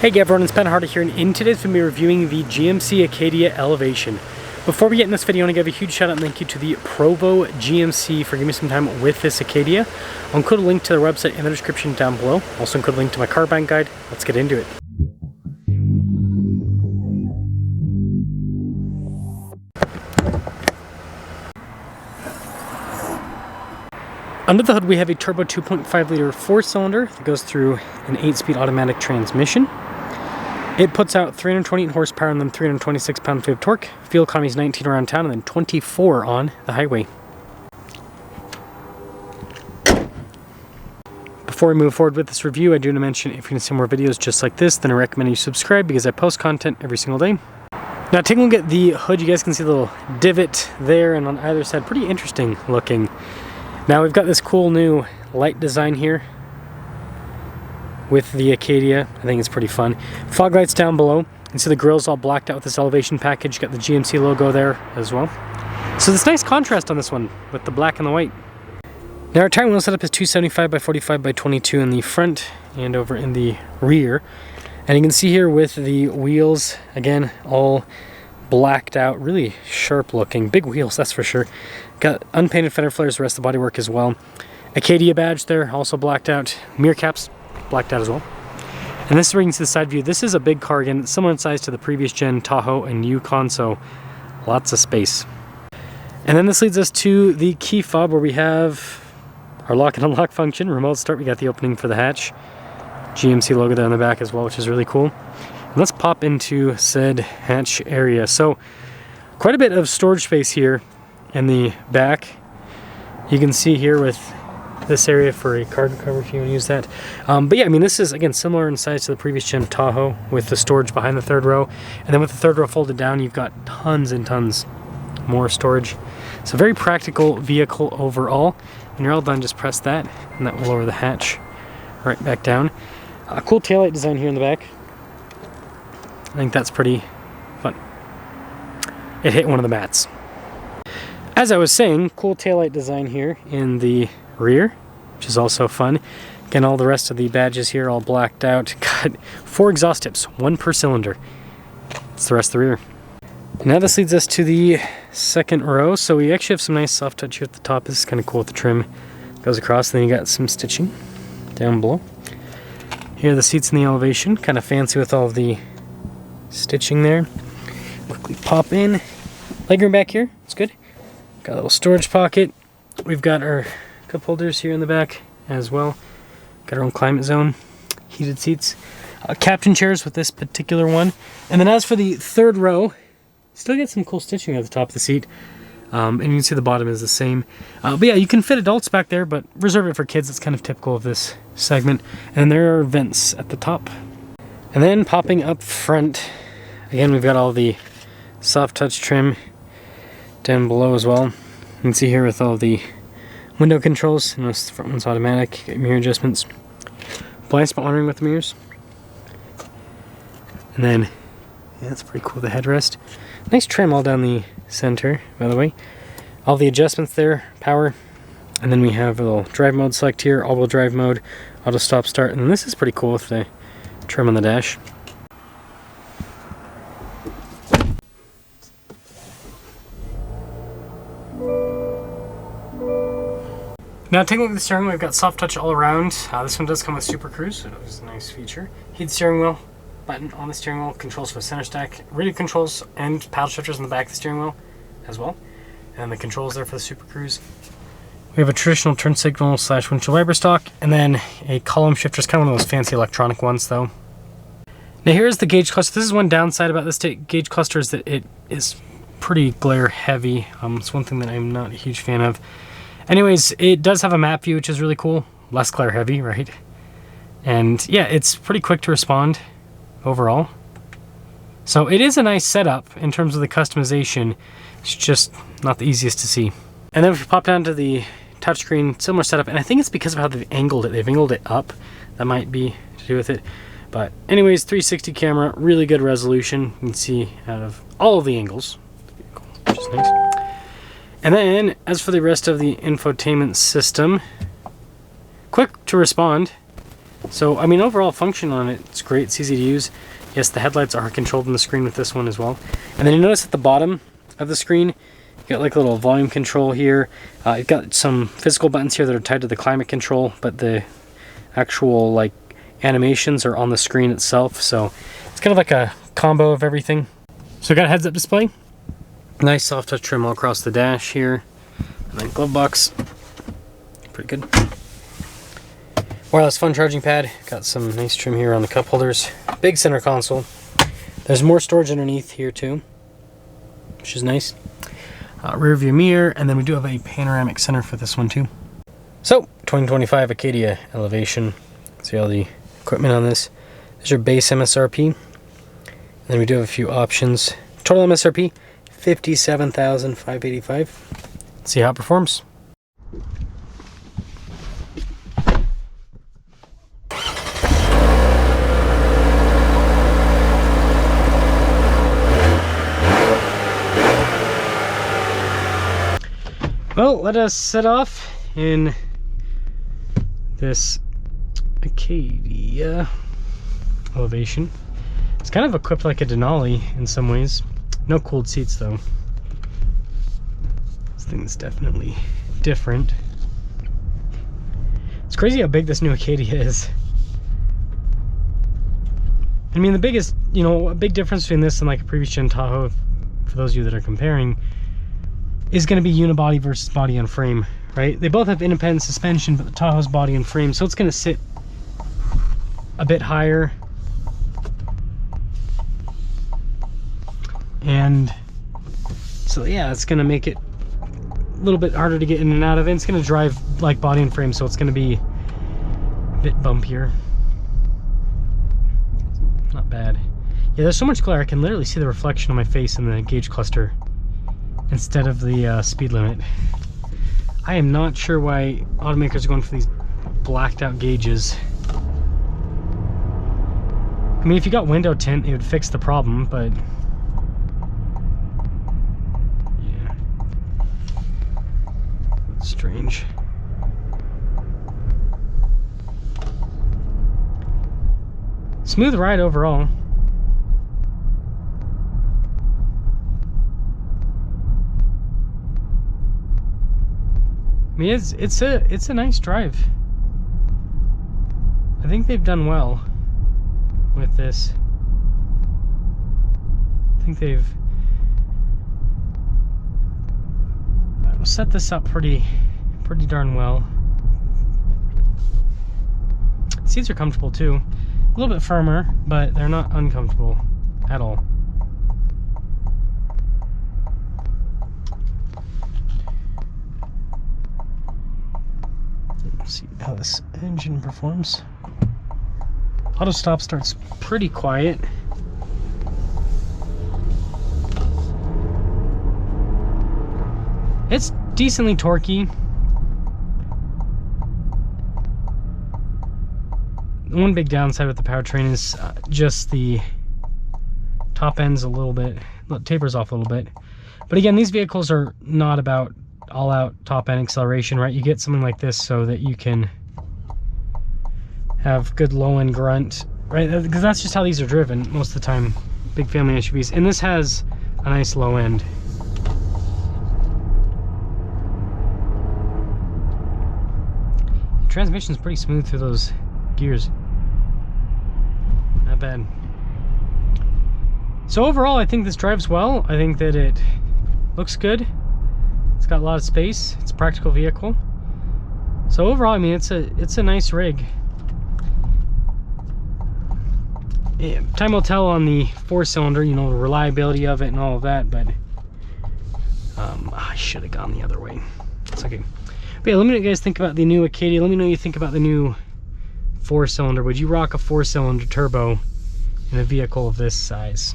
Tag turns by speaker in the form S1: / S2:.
S1: Hey everyone, it's Ben Hardy here, and in today's video we're reviewing the GMC Acadia Elevation. Before we get in this video, I want to give a huge shout out and thank you to the Provo GMC for giving me some time with this Acadia. I'll include a link to their website in the description down below. I'll also include a link to my car buying guide. Let's get into it. Under the hood we have a turbo 2.5 liter 4-cylinder that goes through an 8-speed automatic transmission. It puts out 328 horsepower and then 326 pound-feet of torque. Fuel economy is 19 around town and then 24 on the highway. Before we move forward with this review, I do want to mention if you're going to see more videos just like this, then I recommend you subscribe because I post content every single day. Now taking a look at the hood, you guys can see the little divot there and on either side. Pretty interesting looking. Now we've got this cool new light design here with the Acadia. I think it's pretty fun. Fog lights down below. And so the grill's all blacked out with this elevation package. Got the GMC logo there as well. So this nice contrast on this one with the black and the white. Now our tire wheel setup is 275 by 45 by 22 in the front and over in the rear. And you can see here with the wheels, again, all blacked out, really sharp looking. Big wheels, that's for sure. Got unpainted fender flares, the rest of the bodywork as well. Acadia badge there, also blacked out. Mirror caps, blacked out as well. And this is where you can see the side view. This is a big car, again, similar in size to the previous gen Tahoe and Yukon, so lots of space. And then this leads us to the key fob where we have our lock and unlock function, remote start. We got the opening for the hatch. GMC logo there on the back as well, which is really cool. And let's pop into said hatch area. So quite a bit of storage space here in the back. You can see here with this area for a cargo cover if you want to use that. But yeah, I mean, this is, again, similar in size to the previous gen Tahoe with the storage behind the third row. And then with the third row folded down, you've got tons and tons more storage. So very practical vehicle overall. When you're all done, just press that, and that will lower the hatch right back down. A cool taillight design here in the back. I think that's pretty fun. It hit one of the mats. As I was saying, cool taillight design here in the rear, which is also fun. Again, all the rest of the badges here all blacked out. Got 4 exhaust tips, 1 per cylinder. That's the rest of the rear. Now this leads us to the second row. So we actually have some nice soft touch here at the top. This is kind of cool with the trim. Goes across, then you got some stitching down below. Here are the seats in the elevation, kind of fancy with all of the stitching there. Quickly pop in. Legroom back here, it's good. Got a little storage pocket. We've got our cup holders here in the back as well. Got our own climate zone, heated seats. Captain chairs with this particular one. And then as for the third row, still get some cool stitching at the top of the seat. And you can see the bottom is the same. But yeah, you can fit adults back there, but reserve it for kids. It's kind of typical of this segment. And there are vents at the top. And then popping up front, again, we've got all the soft touch trim down below as well. You can see here with all the window controls. Notice the front one's automatic. Get mirror adjustments. Blind spot monitoring with the mirrors. And then, yeah, that's pretty cool, the headrest. Nice trim all down the center, by the way. All the adjustments there, power. And then we have a little drive mode select here, all-wheel drive mode, auto stop start. And this is pretty cool with the trim on the dash. Now taking a look at the steering wheel, we've got soft touch all around. This one does come with Super Cruise, so that was a nice feature. Heated steering wheel button on the steering wheel, controls for center stack, radio controls and paddle shifters on the back of the steering wheel as well. And the controls there for the Super Cruise. We have a traditional turn signal / windshield wiper stock, and then a column shifter. It's kind of one of those fancy electronic ones though. Now here's the gauge cluster. This is one downside about this gauge cluster is that it is pretty glare heavy. It's one thing that I'm not a huge fan of. Anyways, it does have a map view, which is really cool. Less glare heavy, right? And yeah, it's pretty quick to respond overall. So it is a nice setup in terms of the customization. It's just not the easiest to see. And then if we pop down to the touchscreen, similar setup. And I think it's because of how they've angled it. They've angled it up. That might be to do with it. But anyways, 360 camera, really good resolution. You can see out of all of the angles, which is nice. And then, as for the rest of the infotainment system, quick to respond. So, I mean, overall function on it, it's great, it's easy to use. Yes, the headlights are controlled on the screen with this one as well. And then you notice at the bottom of the screen, you got like a little volume control here. You've got some physical buttons here that are tied to the climate control, but the actual like animations are on the screen itself. So it's kind of like a combo of everything. So we got a heads-up display. Nice soft touch trim all across the dash here. And then glove box. Pretty good. Wireless phone charging pad. Got some nice trim here on the cup holders. Big center console. There's more storage underneath here too, which is nice. Rear view mirror, and then we do have a panoramic center for this one too. So, 2025 Acadia Elevation. See all the equipment on this. There's your base MSRP. And then we do have a few options. Total MSRP, $57,585. Let's see how it performs. Well, let us set off in this Acadia Elevation. It's kind of equipped like a Denali in some ways. No cooled seats though. This thing is definitely different. It's crazy how big this new Acadia is. I mean, the biggest, you know, a big difference between this and like a previous gen Tahoe, for those of you that are comparing, is going to be unibody versus body on frame, right? They both have independent suspension, but the Tahoe's body on frame, so it's going to sit a bit higher. And so yeah, it's going to make it a little bit harder to get in and out of it. It's going to drive like body and frame, so it's going to be a bit bumpier. Not bad. Yeah, there's so much glare, I can literally see the reflection on my face in the gauge cluster instead of the speed limit. I am not sure why automakers are going for these blacked out gauges. I mean, if you got window tint, it would fix the problem, but yeah, that's strange. Smooth ride overall. I mean, it's a nice drive. I think they've done well with this. I think they've set this up pretty darn well. Seats are comfortable too. A little bit firmer, but they're not uncomfortable at all. Let's see how this engine performs. Auto stop starts pretty quiet. It's decently torquey. One big downside with the powertrain is just the top end's a little bit, tapers off a little bit. But again, these vehicles are not about all-out top-end acceleration, right? You get something like this so that you can have good low-end grunt, right? Because that's just how these are driven most of the time, big family SUVs. And this has a nice low end. The transmission's pretty smooth through those gears. Not bad. So overall, I think this drives well. I think that it looks good. It's got a lot of space. It's a practical vehicle. So overall, I mean, it's a nice rig. Yeah, time will tell on the 4-cylinder, you know, the reliability of it and all of that, but I should have gone the other way. It's okay. But yeah, let me know what you guys think about the new Acadia. Let me know what you think about the new 4-cylinder. Would you rock a 4-cylinder turbo in a vehicle of this size?